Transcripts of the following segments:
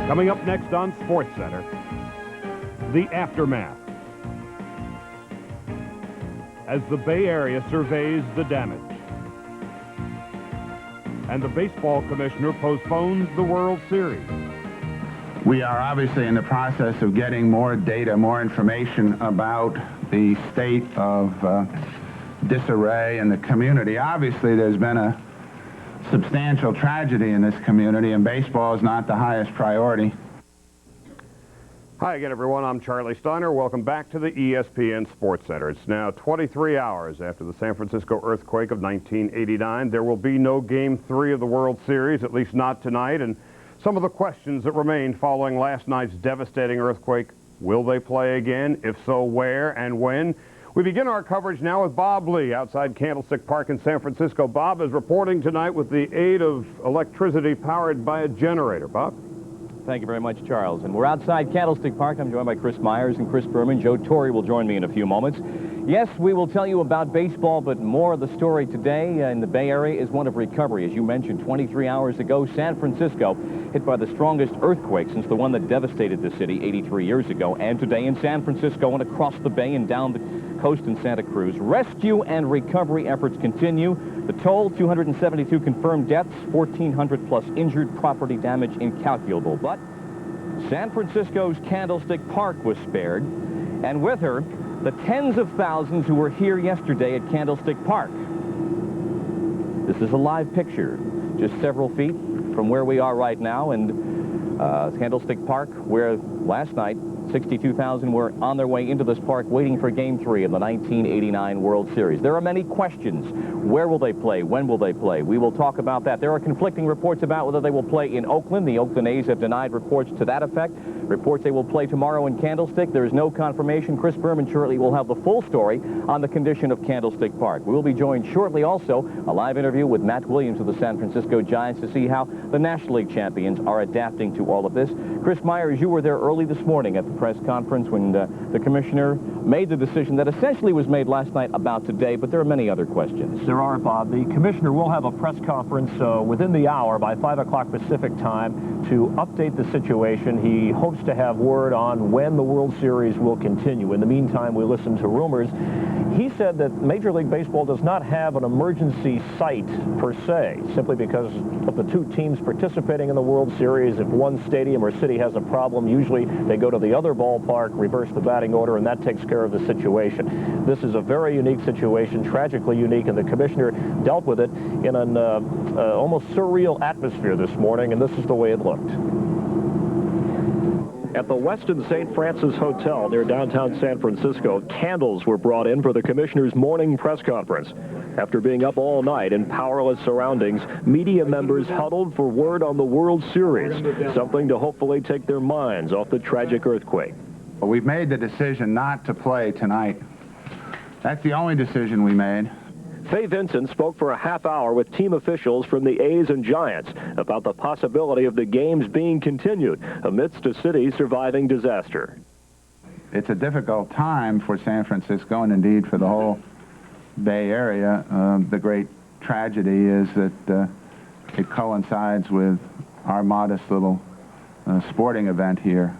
Coming up next on SportsCenter, the aftermath. As the Bay Area surveys the damage. And the baseball commissioner postpones the World Series. We are obviously in the process of getting more data, more information about the state of disarray in the community. Obviously, there's been a substantial tragedy in this community, and baseball is not the highest priority. Hi again, everyone. I'm Charlie Steiner. Welcome back to the ESPN SportsCenter. It's now 23 hours after the San Francisco earthquake of 1989. There will be no Game 3 of the World Series, at least not tonight, and some of the questions that remain following last night's devastating earthquake. Will they play again? If so, where and when? We begin our coverage now with Bob Lee outside Candlestick Park in San Francisco. Bob is reporting tonight with the aid of electricity powered by a generator. Bob? Thank you very much, Charles. And we're outside Candlestick Park. I'm joined by Chris Myers and Chris Berman. Joe Torre will join me in a few moments. Yes, we will tell you about baseball, but more of the story today in the Bay Area is one of recovery. As you mentioned, 23 hours ago, San Francisco hit by the strongest earthquake since the one that devastated the city 83 years ago. And today in San Francisco and across the bay and down the coast in Santa Cruz, rescue and recovery efforts continue. The toll, 272 confirmed deaths, 1,400 plus injured, property damage incalculable. But San Francisco's Candlestick Park was spared, and with her, the tens of thousands who were here yesterday at Candlestick Park. This is a live picture, just several feet from where we are right now, and Candlestick Park, where last night 62,000 were on their way into this park waiting for Game 3 of the 1989 World Series. There are many questions. Where will they play? When will they play? We will talk about that. There are conflicting reports about whether they will play in Oakland. The Oakland A's have denied reports to that effect. Reports they will play tomorrow in Candlestick. There is no confirmation. Chris Berman shortly will have the full story on the condition of Candlestick Park. We will be joined shortly also, a live interview with Matt Williams of the San Francisco Giants to see how the National League champions are adapting to all of this. Chris Myers, you were there early this morning at the press conference when the commissioner made the decision that essentially was made last night about today, but there are many other questions. There are, Bob. The commissioner will have a press conference within the hour by 5 o'clock Pacific time to update the situation. He hopes to have word on when the World Series will continue. In the meantime, we listen to rumors. He said that Major League Baseball does not have an emergency site per se, simply because of the two teams participating in the World Series. If one stadium or city has a problem, usually they go to the other ballpark, reverse the batting order, and that takes care of the situation. This is a very unique situation, tragically unique, and the commissioner dealt with it in an almost surreal atmosphere this morning, and this is the way it looked. At the Westin St. Francis Hotel near downtown San Francisco, candles were brought in for the commissioner's morning press conference. After being up all night in powerless surroundings, media members huddled for word on the World Series, something to hopefully take their minds off the tragic earthquake. Well, we've made the decision not to play tonight. That's the only decision we made. Fay Vincent spoke for a half hour with team officials from the A's and Giants about the possibility of the games being continued amidst a city surviving disaster. It's a difficult time for San Francisco and indeed for the whole Bay Area. The great tragedy is that it coincides with our modest little sporting event here.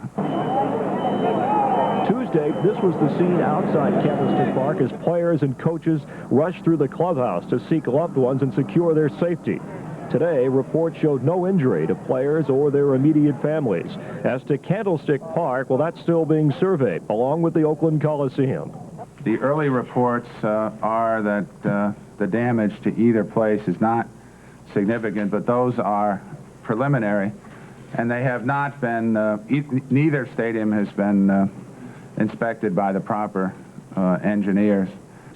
Tuesday, this was the scene outside Candlestick Park as players and coaches rushed through the clubhouse to seek loved ones and secure their safety. Today, reports showed no injury to players or their immediate families. As to Candlestick Park, well, that's still being surveyed, along with the Oakland Coliseum. The early reports are that the damage to either place is not significant, but those are preliminary, and they have not been, neither stadium has been inspected by the proper engineers.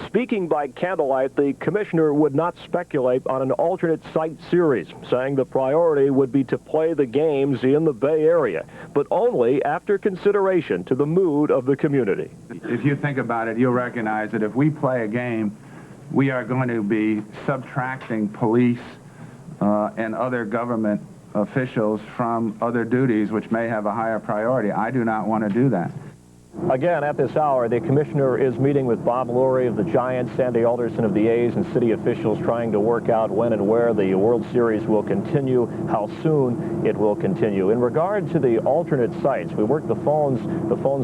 Speaking by candlelight, the commissioner would not speculate on an alternate site series, saying the priority would be to play the games in the Bay Area, but only after consideration to the mood of the community. If you think about it, you'll recognize that if we play a game, we are going to be subtracting police and other government officials from other duties which may have a higher priority. I do not want to do that. Again, at this hour, the commissioner is meeting with Bob Lurie of the Giants, Sandy Alderson of the A's, and city officials trying to work out when and where the World Series will continue, how soon it will continue. In regard to the alternate sites, we worked the phones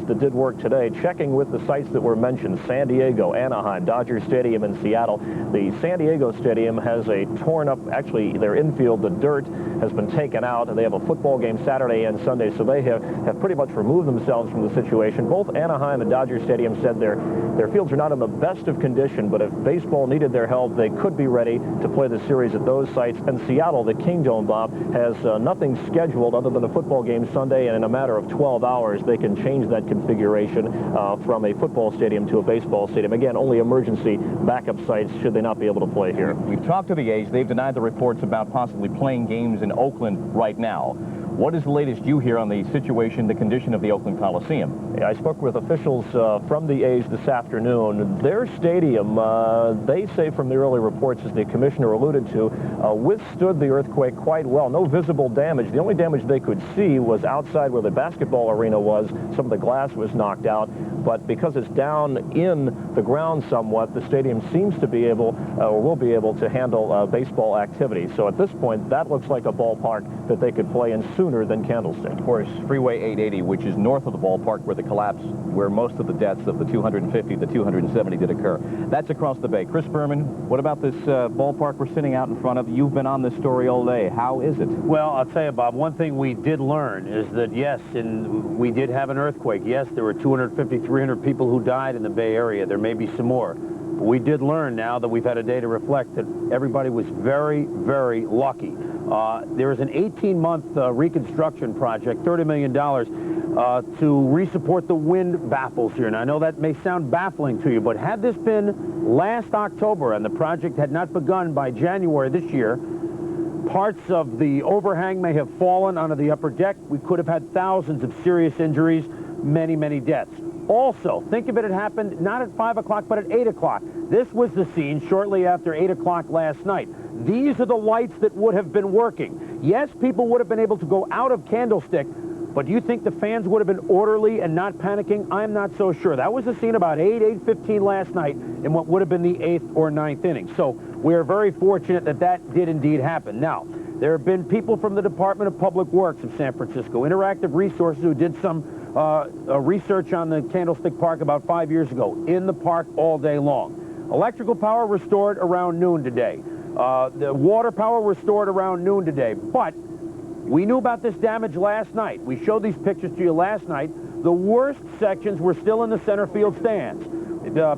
that did work today, checking with the sites that were mentioned: San Diego, Anaheim, Dodger Stadium, and Seattle. The San Diego Stadium has a torn up, actually their infield, the dirt has been taken out. They have a football game Saturday and Sunday, so they have pretty much removed themselves from the situation. Both Anaheim and Dodger Stadium said their fields are not in the best of condition, but if baseball needed their help, they could be ready to play the series at those sites. And Seattle, the Kingdome, Bob, has nothing scheduled other than a football game Sunday, and in a matter of 12 hours, they can change that configuration from a football stadium to a baseball stadium. Again, only emergency backup sites should they not be able to play here. We've talked to the A's. They've denied the reports about possibly playing games in Oakland right now. What is the latest you hear on the situation, the condition of the Oakland Coliseum? I spoke with officials from the A's this afternoon. Their stadium, they say from the early reports, as the commissioner alluded to, withstood the earthquake quite well. No visible damage. The only damage they could see was outside where the basketball arena was. Some of the glass was knocked out. But because it's down in the ground somewhat, the stadium seems to be able, or will be able, to handle baseball activity. So at this point, that looks like a ballpark that they could play in sooner than Candlestick. Of course, Freeway 880, which is north of the ballpark where the collapse, where most of the deaths of the 250, the 270 did occur. That's across the bay. Chris Berman, what about this ballpark we're sitting out in front of? You've been on this story all day. How is it? Well, I'll tell you, Bob, one thing we did learn is that, yes, we did have an earthquake. Yes, there were 250, 300 people who died in the Bay Area. There may be some more. But we did learn now that we've had a day to reflect that everybody was very, very lucky. There is an 18-month reconstruction project, $30 million, to re-support the wind baffles here. And I know that may sound baffling to you, but had this been last October and the project had not begun by January this year, parts of the overhang may have fallen onto the upper deck. We could have had thousands of serious injuries, many, many deaths. Also, think of it had happened not at 5 o'clock, but at 8 o'clock. This was the scene shortly after 8 o'clock last night. These are the lights that would have been working. Yes, people would have been able to go out of Candlestick, but do you think the fans would have been orderly and not panicking? I'm not so sure. That was the scene about 8:15 last night in what would have been the 8th or 9th inning. So we're very fortunate that that did indeed happen. Now, there have been people from the Department of Public Works of San Francisco, Interactive Resources, who did some research on the Candlestick Park about 5 years ago, in the park all day long. Electrical power restored around noon today. The water power restored around noon today. But we knew about this damage last night. We showed these pictures to you last night. The worst sections were still in the center field stands,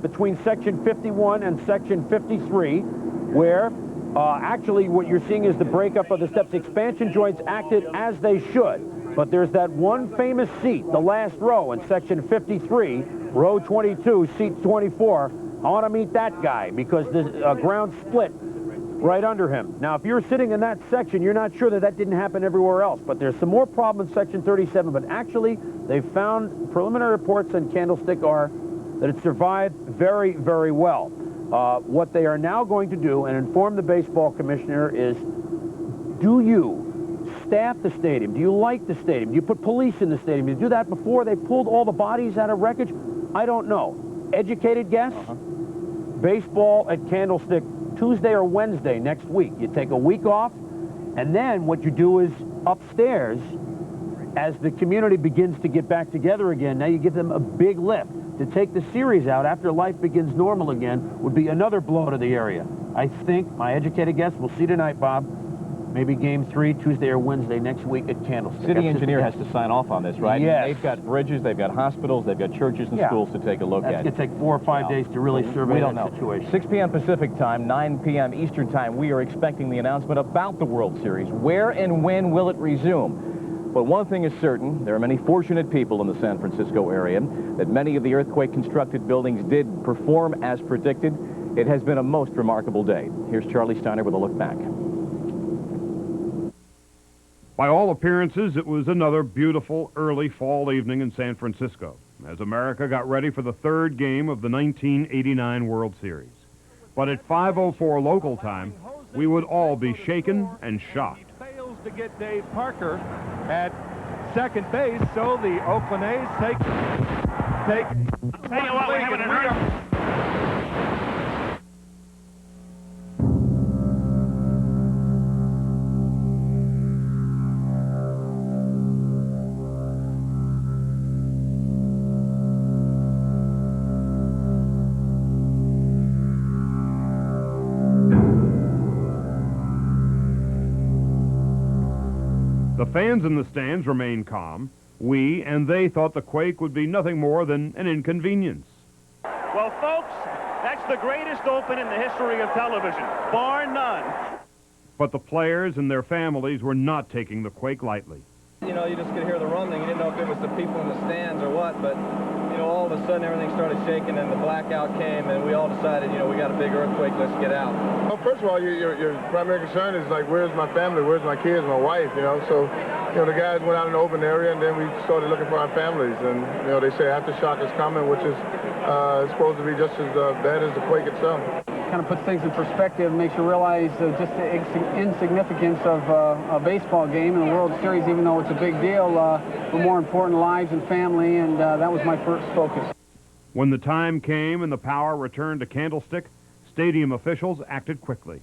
between section 51 and section 53, where actually what you're seeing is the breakup of the steps. Expansion joints acted as they should. But there's that one famous seat, the last row in section 53, row 22, seat 24. I want to meet that guy because the ground split right under him. Now, if you're sitting in that section, you're not sure that that didn't happen everywhere else. But there's some more problem in section 37. But actually, they've found preliminary reports on Candlestick are that it survived very, very well. What they are now going to do and inform the baseball commissioner is, do you staff the stadium? Do you like the stadium? Do you put police in the stadium? Do you do that before they pulled all the bodies out of wreckage? I don't know. Educated guess? Baseball at Candlestick Tuesday or Wednesday next week. You take a week off, and then what you do is upstairs, as the community begins to get back together again, now you give them a big lift. To take the series out after life begins normal again would be another blow to the area. I think, my educated guess, we'll see tonight, Bob, maybe game 3, Tuesday or Wednesday next week at Candlestick. City engineer has to sign off on this, right? Yes. They've got bridges, they've got hospitals, they've got churches and schools to take a look at. That's going to take 4 or 5 days to really survey that situation. 6 p.m. Pacific time, 9 p.m. Eastern time, we are expecting the announcement about the World Series. Where and when will it resume? But one thing is certain, there are many fortunate people in the San Francisco area that many of the earthquake-constructed buildings did perform as predicted. It has been a most remarkable day. Here's Charlie Steiner with a look back. By all appearances, it was another beautiful early fall evening in San Francisco as America got ready for the third game of the 1989 World Series. But at 5:04 local time, we would all be shaken and shocked. Fails to get Dave Parker at second base, so the Oakland A's take take. Tell you what, we're having an earthquake. The fans in the stands remained calm. We and they thought the quake would be nothing more than an inconvenience. Well, folks, that's the greatest open in the history of television, bar none. But the players and their families were not taking the quake lightly. You know, you just could hear the rumbling. You didn't know if it was the people in the stands or what, but, you know, all of a sudden everything started shaking and the blackout came and we all decided, you know, we got a big earthquake, let's get out. Well, first of all, your primary concern is like, where's my family, where's my kids, my wife, you know, so, you know, the guys went out in the open area and then we started looking for our families and, you know, they say aftershock is coming, which is supposed to be just as bad as the quake itself. Kind of puts things in perspective, makes you realize just the insignificance of a baseball game in the World Series, even though it's a big deal, but more important, lives and family, and that was my first focus. When the time came and the power returned to Candlestick, stadium officials acted quickly.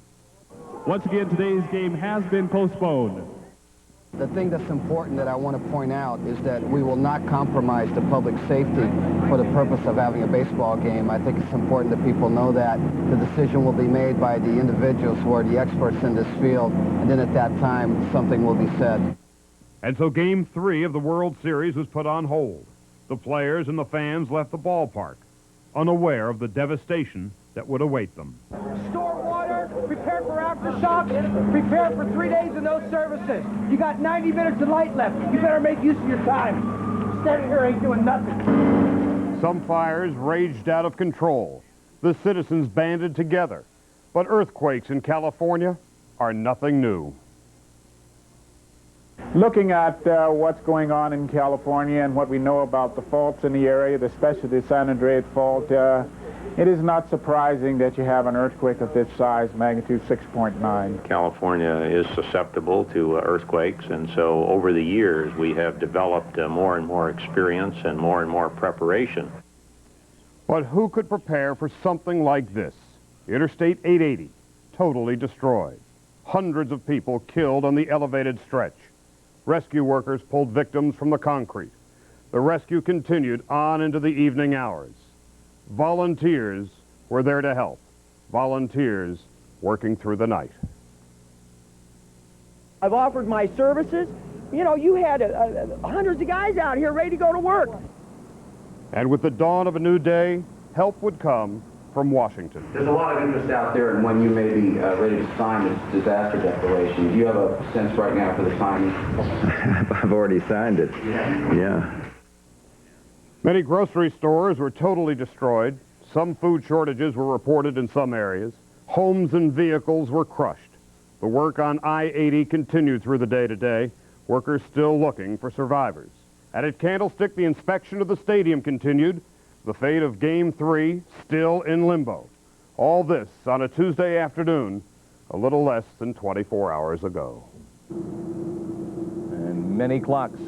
Once again, today's game has been postponed. The thing that's important that I want to point out is that we will not compromise the public safety for the purpose of having a baseball game. I think it's important that people know that. The decision will be made by the individuals who are the experts in this field, and then at that time, something will be said. And so Game 3 of the World Series was put on hold. The players and the fans left the ballpark, unaware of the devastation that would await them. Store water, prepare for aftershocks, prepare for 3 days of no services. You got 90 minutes of light left. You better make use of your time. Standing here ain't doing nothing. Some fires raged out of control. The citizens banded together. But earthquakes in California are nothing new. Looking at what's going on in California and what we know about the faults in the area, especially the San Andreas fault, it is not surprising that you have an earthquake of this size, magnitude 6.9. California is susceptible to earthquakes, and so over the years we have developed more and more experience and more preparation. But who could prepare for something like this? Interstate 880, totally destroyed. Hundreds of people killed on the elevated stretch. Rescue workers pulled victims from the concrete. The rescue continued on into the evening hours. Volunteers were there to help. Volunteers working through the night. I've offered my services. You know, you had hundreds of guys out here ready to go to work. And with the dawn of a new day, help would come from Washington. There's a lot of interest out there in when you may be ready to sign this disaster declaration. Do you have a sense right now for the signing? I've already signed it. Yeah. Many grocery stores were totally destroyed. Some food shortages were reported in some areas. Homes and vehicles were crushed. The work on I-80 continued through the day today. Workers still looking for survivors. And at Candlestick, the inspection of the stadium continued. The fate of Game 3 still in limbo. All this on a Tuesday afternoon, a little less than 24 hours ago. And many clocks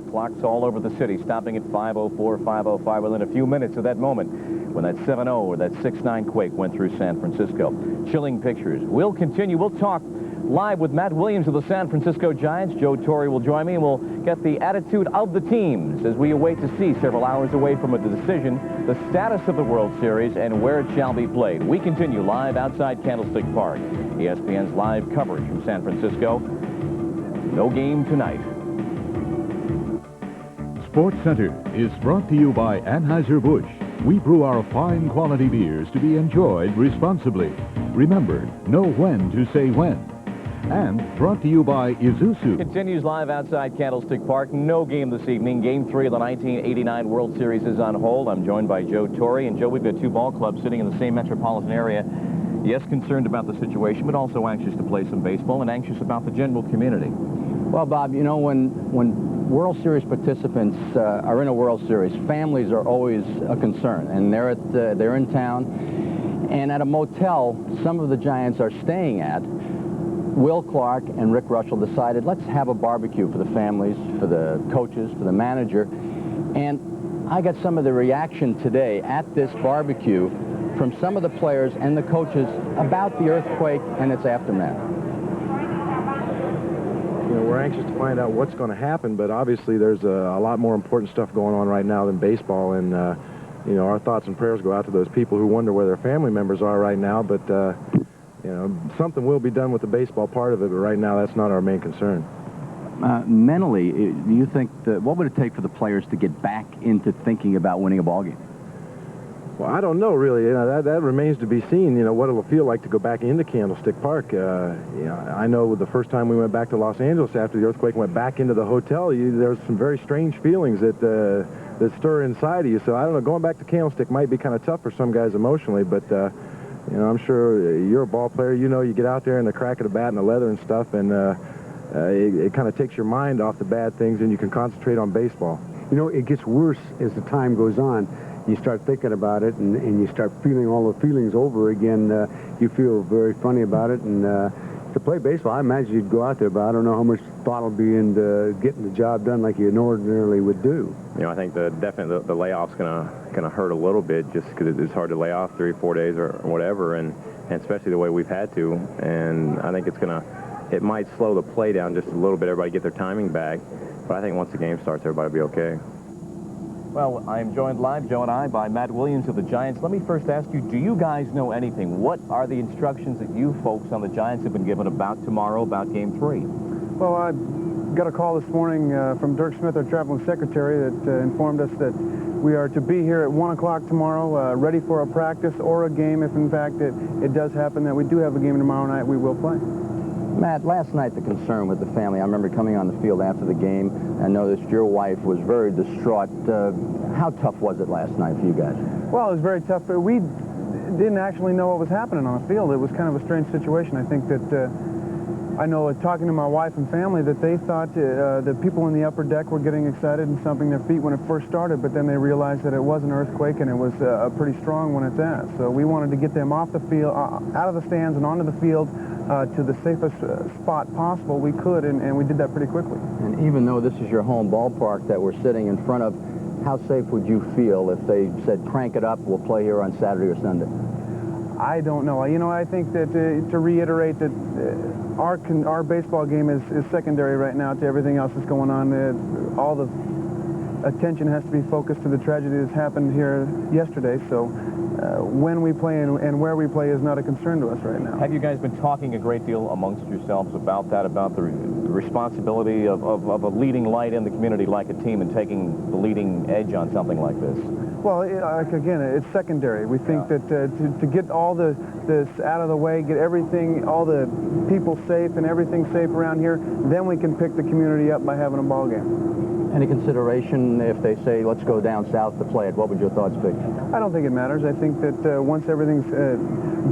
all over the city, stopping at 5:04, 5:05 within a few minutes of that moment when that 7-0 or that 6-9 quake went through San Francisco. Chilling pictures. We'll continue. We'll talk live with Matt Williams of the San Francisco Giants. Joe Torre will join me, and we'll get the attitude of the teams as we await to see, several hours away from a decision, the status of the World Series and where it shall be played. We continue live outside Candlestick Park. ESPN's live coverage from San Francisco. No game tonight. SportsCenter is brought to you by Anheuser-Busch. We brew our fine quality beers to be enjoyed responsibly. Remember, know when to say when. And brought to you by Isuzu. Continues live outside Candlestick Park. No game this evening. Game 3 of the 1989 World Series is on hold. I'm joined by Joe Torre. And Joe, we've got two ball clubs sitting in the same metropolitan area. Yes, concerned about the situation, but also anxious to play some baseball and anxious about the general community. Well, Bob, you know, when World Series participants are in a World Series, families are always a concern, and they're in town, and at a motel some of the Giants are staying at, Will Clark and Rick Russell decided, let's have a barbecue for the families, for the coaches, for the manager, and I got some of the reaction today at this barbecue from some of the players and the coaches about the earthquake and its aftermath. You know, we're anxious to find out what's going to happen, but obviously there's a lot more important stuff going on right now than baseball, and you know, our thoughts and prayers go out to those people who wonder where their family members are right now, but you know, something will be done with the baseball part of it, but right now that's not our main concern. Mentally, do you think what would it take for the players to get back into thinking about winning a ball game? Well, I don't know, really. You know, that remains to be seen, you know, what it'll feel like to go back into Candlestick Park. You know, I know the first time we went back to Los Angeles after the earthquake and went back into the hotel, there was some very strange feelings that stir inside of you. So I don't know, going back to Candlestick might be kind of tough for some guys emotionally, but, you know, I'm sure you're a ball player. You know, you get out there and the crack of the bat and the leather and stuff, and it kind of takes your mind off the bad things and you can concentrate on baseball. You know, it gets worse as the time goes on. You start thinking about it, and you start feeling all the feelings over again. You feel very funny about it, and to play baseball, I imagine you'd go out there, but I don't know how much thought will be into getting the job done like you ordinarily would do. You know, I think definitely the layoff's gonna hurt a little bit, just because it's hard to lay off 3 or 4 days or whatever, and especially the way we've had to. And I think it might slow the play down just a little bit. Everybody get their timing back, but I think once the game starts, everybody will be okay. Well, I'm joined live, Joe and I, by Matt Williams of the Giants. Let me first ask you, do you guys know anything? What are the instructions that you folks on the Giants have been given about tomorrow, about Game 3? Well, I got a call this morning from Dirk Smith, our traveling secretary, that informed us that we are to be here at 1 o'clock tomorrow, ready for a practice or a game. If, in fact, it does happen that we do have a game tomorrow night, we will play. Matt, last night the concern with the family, I remember coming on the field after the game and noticed your wife was very distraught. How tough was it last night for you guys? Well, it was very tough. We didn't actually know what was happening on the field. It was kind of a strange situation. I think that I know talking to my wife and family that they thought the people in the upper deck were getting excited and stomping their feet when it first started, but then they realized that it was an earthquake and it was a pretty strong one at that. So we wanted to get them off the field, out of the stands and onto the field to the safest spot possible we could, and we did that pretty quickly. And even though this is your home ballpark that we're sitting in front of, how safe would you feel if they said, crank it up, we'll play here on Saturday or Sunday? I don't know. You know, I think that to reiterate that our baseball game is secondary right now to everything else that's going on. All the attention has to be focused to the tragedy that's happened here yesterday. So when we play and where we play is not a concern to us right now. Have you guys been talking a great deal amongst yourselves about that, about the responsibility of a leading light in the community like a team and taking the leading edge on something like this? Well, again, it's secondary. We think that to get all this out of the way, get everything, all the people safe and everything safe around here, then we can pick the community up by having a ball game. Any consideration if they say, let's go down south to play it? What would your thoughts be? I don't think it matters. I think that once everything's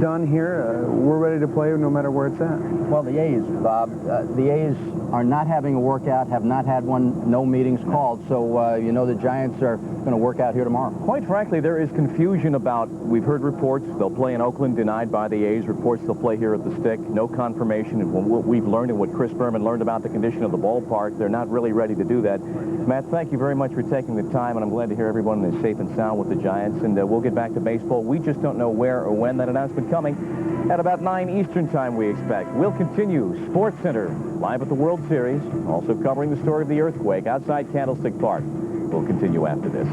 done here, we're ready to play no matter where it's at. Well, the A's, Bob, the A's are not having a workout, have not had one, no meetings called, so you know the Giants are going to work out here tomorrow. Quite frankly, there is confusion about, we've heard reports they'll play in Oakland, denied by the A's, reports they'll play here at the Stick, no confirmation. And what we've learned and what Chris Berman learned about the condition of the ballpark, they're not really ready to do that. Matt, thank you very much for taking the time, and I'm glad to hear everyone is safe and sound with the Giants, and we'll get back to baseball. We just don't know where or when. That announcement coming at about 9 Eastern time, we expect. We'll continue SportsCenter live at the World Series, also covering the story of the earthquake outside Candlestick Park. We'll continue after this.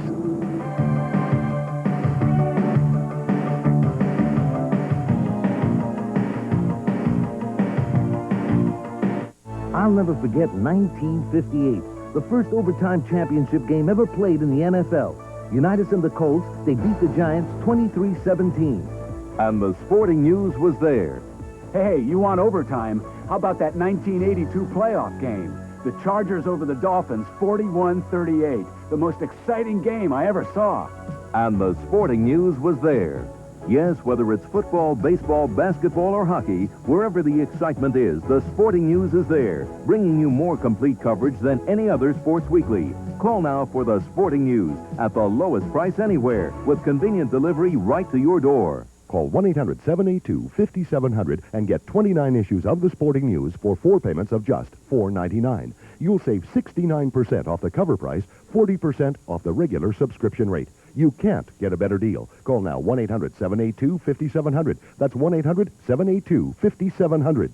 I'll never forget 1958, the first overtime championship game ever played in the NFL. Unitas and the Colts, they beat the Giants 23-17. And the sporting news was there. Hey, you want overtime? How about that 1982 playoff game? The Chargers over the Dolphins, 41-38. The most exciting game I ever saw. And the sporting news was there. Yes, whether it's football, baseball, basketball, or hockey, wherever the excitement is, the sporting news is there, bringing you more complete coverage than any other sports weekly. Call now for the sporting news at the lowest price anywhere, with convenient delivery right to your door. Call 1-800-782-5700 and get 29 issues of the Sporting News for 4 payments of just $4.99. You'll save 69% off the cover price, 40% off the regular subscription rate. You can't get a better deal. Call now 1-800-782-5700. That's 1-800-782-5700.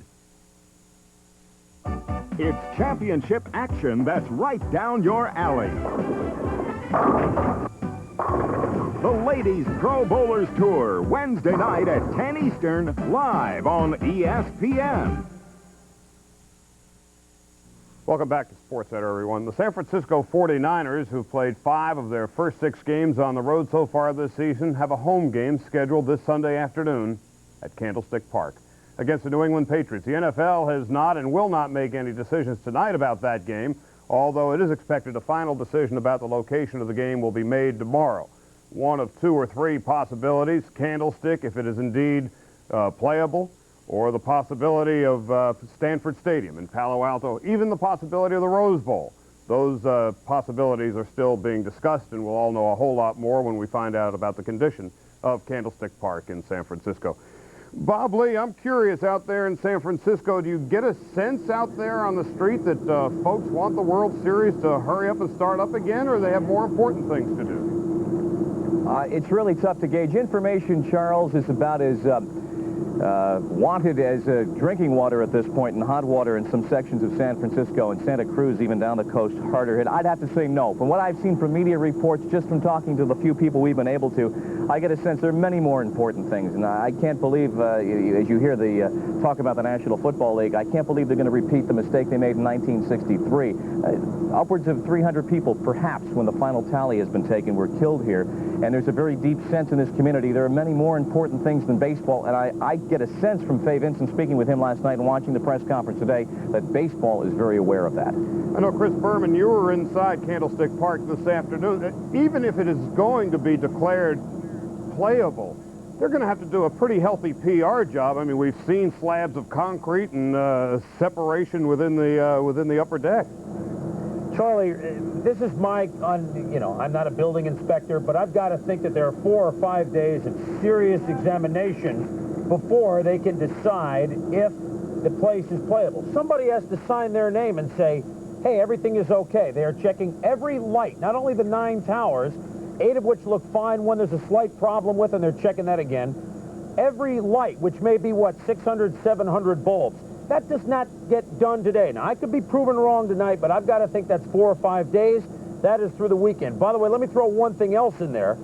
It's championship action that's right down your alley. The Ladies Pro Bowlers Tour, Wednesday night at 10 Eastern, live on ESPN. Welcome back to SportsCenter, everyone. The San Francisco 49ers, who've played 5 of their first 6 games on the road so far this season, have a home game scheduled this Sunday afternoon at Candlestick Park against the New England Patriots. The NFL has not and will not make any decisions tonight about that game, although it is expected a final decision about the location of the game will be made tomorrow. One of 2 or 3 possibilities: Candlestick, if it is indeed playable, or the possibility of Stanford Stadium in Palo Alto, even the possibility of the Rose Bowl. Those possibilities are still being discussed, and we'll all know a whole lot more when we find out about the condition of Candlestick Park in San Francisco. Bob Lee, I'm curious, out there in San Francisco, do you get a sense out there on the street that folks want the World Series to hurry up and start up again, or they have more important things to do? It's really tough to gauge. Information, Charles, is about as wanted as drinking water at this point, and hot water in some sections of San Francisco and Santa Cruz, even down the coast, harder hit. I'd have to say no. From what I've seen from media reports, just from talking to the few people we've been able to, I get a sense there are many more important things. And I can't believe, as you hear the talk about the National Football League, I can't believe they're going to repeat the mistake they made in 1963. Upwards of 300 people, perhaps, when the final tally has been taken, were killed here. And there's a very deep sense in this community. There are many more important things than baseball, and I get a sense from Fay Vincent, speaking with him last night and watching the press conference today, that baseball is very aware of that. I know, Chris Berman, you were inside Candlestick Park this afternoon. Even if it is going to be declared playable, they're going to have to do a pretty healthy PR job. I mean, we've seen slabs of concrete and separation within the upper deck. Charlie, this is I'm not a building inspector, but I've got to think that there are 4 or 5 days of serious examination before they can decide if the place is playable. Somebody has to sign their name and say, hey, everything is okay. They are checking every light, not only the 9 towers, 8 of which look fine, one there's a slight problem with, and they're checking that again. Every light, which may be, 600, 700 bulbs. That does not get done today. Now, I could be proven wrong tonight, but I've got to think that's 4 or 5 days. That is through the weekend. By the way, let me throw one thing else in there.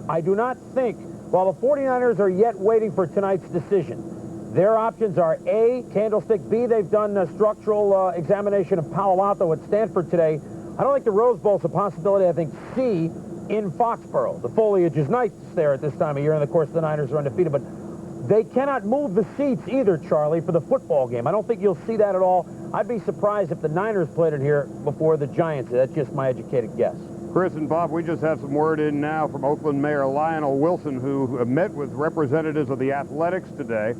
I do not think, while the 49ers are yet waiting for tonight's decision, their options are A, Candlestick, B, they've done a structural examination of Palo Alto at Stanford today. I don't think the Rose Bowl is a possibility. I think C, in Foxborough. The foliage is nice there at this time of year, and of course the Niners are undefeated, but they cannot move the seats either, Charlie, for the football game. I don't think you'll see that at all. I'd be surprised if the Niners played it here before the Giants. That's just my educated guess. Chris and Bob, we just have some word in now from Oakland Mayor Lionel Wilson, who met with representatives of the Athletics today.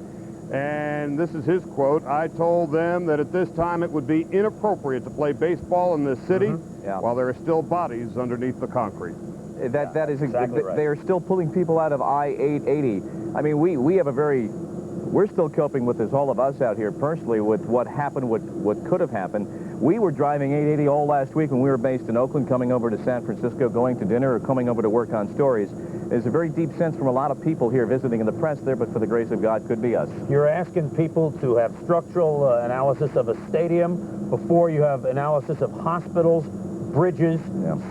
And this is his quote: I told them that at this time it would be inappropriate to play baseball in this city while there are still bodies underneath the concrete. That is exactly right. They are still pulling people out of I-880. I mean, we have we're still coping with this, all of us out here personally, with what happened, what could have happened. We were driving 880 all last week when we were based in Oakland, coming over to San Francisco, going to dinner, or coming over to work on stories. There's a very deep sense from a lot of people here visiting in the press there, but for the grace of God, could be us. You're asking people to have structural analysis of a stadium before you have analysis of hospitals, bridges,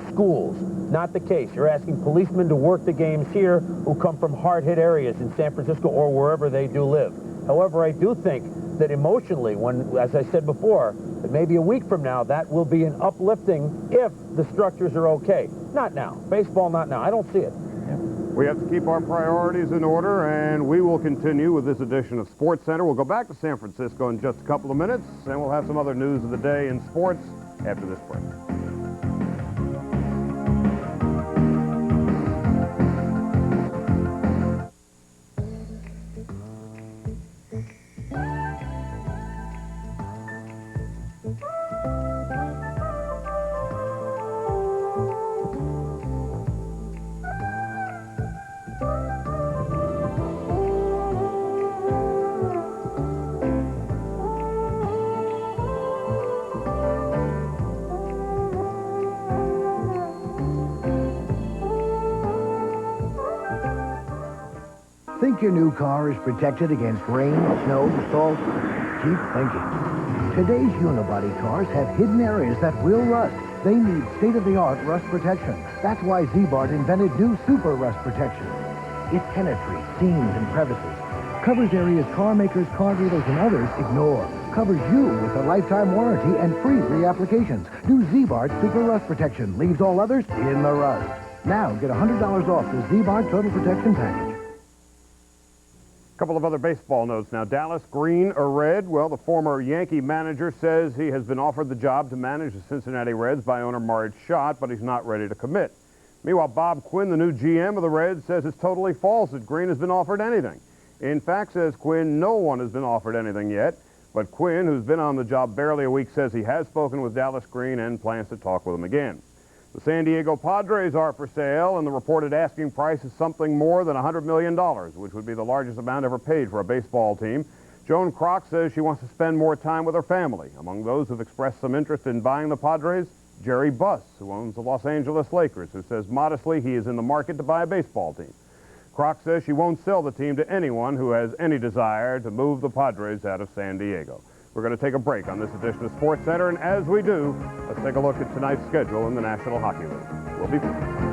schools. Not the case. You're asking policemen to work the games here who come from hard-hit areas in San Francisco or wherever they do live. However, I do think that emotionally, when, as I said before, that maybe a week from now, that will be an uplifting if the structures are okay. Not now. Baseball, not now. I don't see it. We have to keep our priorities in order, and we will continue with this edition of SportsCenter. We'll go back to San Francisco in just a couple of minutes, and we'll have some other news of the day in sports after this break. think your new car is protected against rain, snow, salt? Keep thinking. Today's unibody cars have hidden areas that will rust. They need state-of-the-art rust protection. That's why Z-Bart invented new Super Rust Protection. It penetrates seams and crevices, covers areas car makers, car dealers, and others ignore. Covers you with a lifetime warranty and free reapplications. New Z-Bart Super Rust Protection leaves all others in the rust. Now get $100 off the Z-Bart Total Protection Package. A couple of other baseball notes now. Dallas, green or red? Well, the former Yankee manager says he has been offered the job to manage the Cincinnati Reds by owner Maury Schott, but he's not ready to commit. Meanwhile, Bob Quinn, the new GM of the Reds, says it's totally false that Green has been offered anything. In fact, says Quinn, no one has been offered anything yet. But Quinn, who's been on the job barely a week, says he has spoken with Dallas Green and plans to talk with him again. The San Diego Padres are for sale, and the reported asking price is something more than $100 million, which would be the largest amount ever paid for a baseball team. Joan Kroc says she wants to spend more time with her family. Among those who've expressed some interest in buying the Padres, Jerry Buss, who owns the Los Angeles Lakers, who says modestly he is in the market to buy a baseball team. Kroc says she won't sell the team to anyone who has any desire to move the Padres out of San Diego. We're going to take a break on this edition of SportsCenter, and as we do, let's take a look at tonight's schedule in the National Hockey League. We'll be back.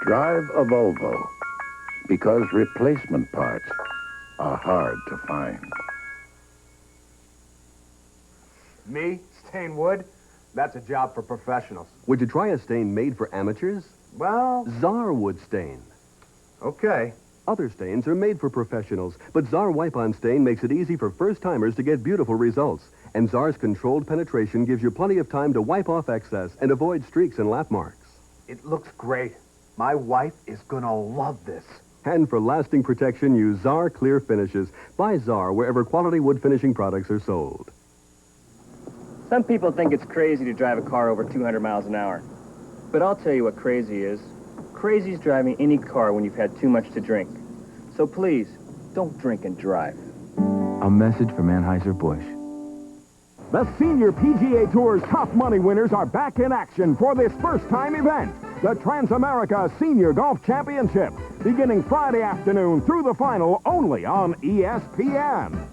Drive a Volvo, because replacement parts are hard to find. Me? Stain wood? That's a job for professionals. Would you try a stain made for amateurs? Well... Czar Wood Stain. Okay. Other stains are made for professionals, but Czar Wipe-On Stain makes it easy for first-timers to get beautiful results. And Czar's controlled penetration gives you plenty of time to wipe off excess and avoid streaks and lap marks. It looks great. My wife is gonna love this. And for lasting protection, use Czar Clear Finishes. Buy Czar wherever quality wood finishing products are sold. Some people think it's crazy to drive a car over 200 miles an hour. But I'll tell you what crazy is. Crazy is driving any car when you've had too much to drink. So please, don't drink and drive. A message from Anheuser-Busch. The Senior PGA Tour's top money winners are back in action for this first-time event, the Transamerica Senior Golf Championship, beginning Friday afternoon through the final only on ESPN.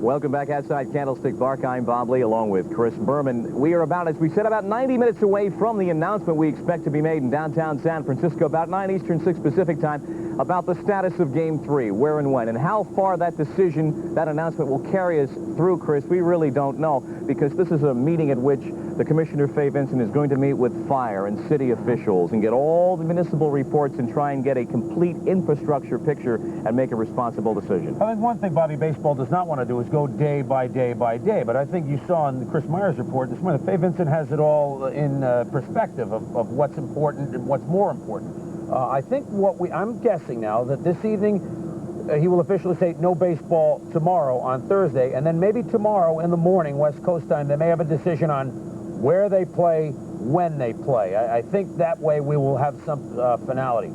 Welcome back outside Candlestick Park. I'm Bob Lee along with Chris Berman. We are about, as we said, about 90 minutes away from the announcement we expect to be made in downtown San Francisco, about 9 Eastern, 6 Pacific time, about the status of Game 3, where and when, and how far that decision, that announcement will carry us through, Chris. We really don't know, because this is a meeting at which the Commissioner Fay Vincent is going to meet with fire and city officials and get all the municipal reports and try and get a complete infrastructure picture and make a responsible decision. I think one thing Bobby Baseball does not want to do is go day by day by day, but I think you saw in Chris Meyer's report this morning that Fay Vincent has it all in perspective of what's important and what's more important. I think I'm guessing now that this evening he will officially say no baseball tomorrow on Thursday, and then maybe tomorrow in the morning, West Coast time, they may have a decision on where they play, when they play. I think that way we will have some finality.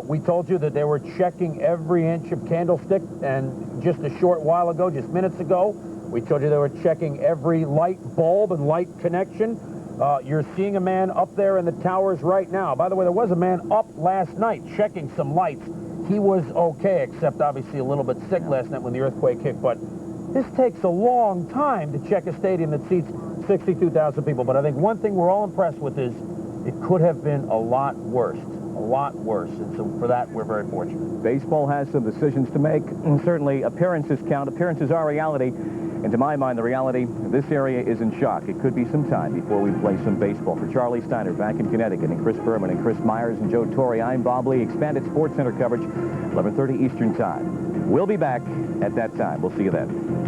We told you that they were checking every inch of Candlestick, and just a short while ago, just minutes ago, we told you they were checking every light bulb and light connection. You're seeing a man up there in the towers right now. By the way, there was a man up last night checking some lights. He was okay, except obviously a little bit sick last night when the earthquake hit, but this takes a long time to check a stadium that seats 62,000 people. But I think one thing we're all impressed with is it could have been a lot worse. A lot worse, and so for that, we're very fortunate. Baseball has some decisions to make, and certainly appearances count. Appearances are reality. And to my mind, the reality, this area is in shock. It could be some time before we play some baseball. For Charlie Steiner back in Connecticut, and Chris Berman and Chris Myers and Joe Torre, I'm Bob Lee. Expanded SportsCenter coverage, 11:30 Eastern Time. We'll be back at that time. We'll see you then.